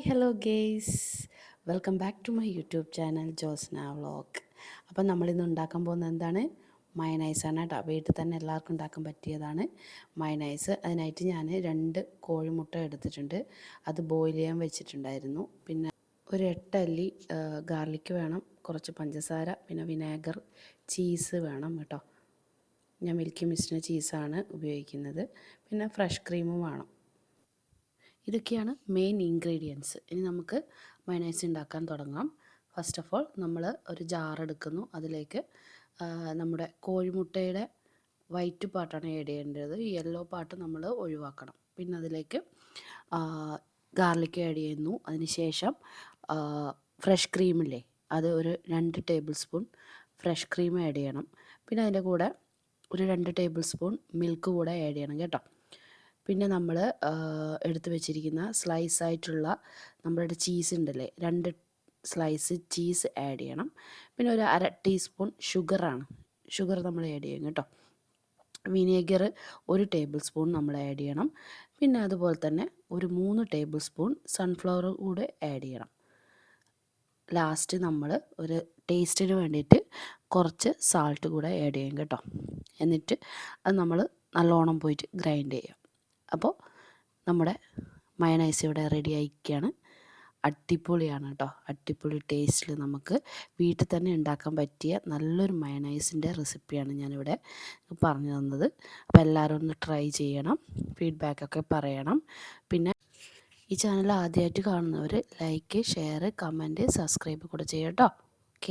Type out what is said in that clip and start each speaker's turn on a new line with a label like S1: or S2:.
S1: Hello guys, welcome back to my YouTube channel Josna vlog. Appam നമ്മളിന്ന് ഉണ്ടാക്കാൻ പോകുന്നത് എന്താണ്? മയനൈസാണ് കേട്ടോ. വീട്ടിൽ തന്നെ എല്ലാവർക്കും ഉണ്ടാക്കാൻ പറ്റിയതാണ് മയനൈസ്. അതിനായിട്ട് ഞാൻ 2 കോഴിമുട്ട എടുത്തിട്ടുണ്ട്. അത് ബോയിൽ ചെയ്യാൻ വെച്ചിട്ടുണ്ടായിരുന്നു. പിന്നെ ഒരു 8 അല്ലി ഗാർലിക് വേണം, കുറച്ച് പഞ്ചസാര, പിന്നെ വിനാഗർ, ചീസ് വേണം കേട്ടോ. ഞാൻ മിൽക്കി മിസ്റ്റിൻ്റെ ചീസാണ് ഉപയോഗിക്കുന്നത്. പിന്നെ ഫ്രഷ് ക്രീമും വേണം. ഇതൊക്കെയാണ് മെയിൻ ഇൻഗ്രീഡിയൻസ്. ഇനി നമുക്ക് മയണൈസ് ഉണ്ടാക്കാൻ തുടങ്ങാം. ഫസ്റ്റ് ഓഫ് ഓൾ നമ്മൾ ഒരു ജാർ എടുക്കുന്നു. അതിലേക്ക് നമ്മുടെ കോഴിമുട്ടയുടെ വൈറ്റ് പാർട്ടാണ് ആഡ് ചെയ്യേണ്ടത്. യെല്ലോ പാർട്ട് നമ്മൾ ഒഴിവാക്കണം. പിന്നെ അതിലേക്ക് ഗാർലിക് ആഡ് ചെയ്യുന്നു. അതിനുശേഷം ഫ്രഷ് ക്രീമില്ലേ, അത് ഒരു 2 table spoon fresh cream add ചെയ്യണം. പിന്നെ അതിൻ്റെ കൂടെ ഒരു 2 ടേബിൾ സ്പൂൺ മിൽക്ക് കൂടെ ആഡ് ചെയ്യണം കേട്ടോ. പിന്നെ നമ്മൾ എടുത്ത് വെച്ചിരിക്കുന്ന സ്ലൈസ് ആയിട്ടുള്ള നമ്മളുടെ ചീസ് ഉണ്ടല്ലേ, 2 സ്ലൈസ് ചീസ് ആഡ് ചെയ്യണം. പിന്നെ ഒരു 1/2 ടീസ്പൂൺ ഷുഗർ നമ്മൾ ആഡ് ചെയ്യും കേട്ടോ. വിനേഗർ 1 ടേബിൾ സ്പൂൺ നമ്മൾ ആഡ് ചെയ്യണം. പിന്നെ അതുപോലെ തന്നെ ഒരു 3 ടേബിൾ സ്പൂൺ സൺഫ്ലവർ കൂടെ ആഡ് ചെയ്യണം. ലാസ്റ്റ് നമ്മൾ ഒരു ടേസ്റ്റിന് വേണ്ടിയിട്ട് കുറച്ച് സാൾട്ട് കൂടെ ആഡ് ചെയ്യും കേട്ടോ. എന്നിട്ട് അത് നമ്മൾ നല്ലോണം പോയിട്ട് ഗ്രൈൻഡ് ചെയ്യാം. അപ്പോൾ നമ്മുടെ മയണൈസ് ഇവിടെ റെഡി ആയിരിക്കുകയാണ്. അടിപൊളിയാണ് കേട്ടോ. അടിപൊളി ടേസ്റ്റിൽ നമുക്ക് വീട്ടിൽ തന്നെ ഉണ്ടാക്കാൻ പറ്റിയ നല്ലൊരു മയണൈസിൻ്റെ റെസിപ്പിയാണ് ഞാനിവിടെ പറഞ്ഞു തന്നത്. അപ്പോൾ എല്ലാവരും ഒന്ന് ട്രൈ ചെയ്യണം, ഫീഡ്ബാക്കൊക്കെ പറയണം. പിന്നെ ഈ ചാനൽ ആദ്യമായിട്ട് കാണുന്നവർ ലൈക്ക്, ഷെയർ, കമൻറ്റ്, സബ്സ്ക്രൈബ് കൂടെ ചെയ്യാം കേട്ടോ.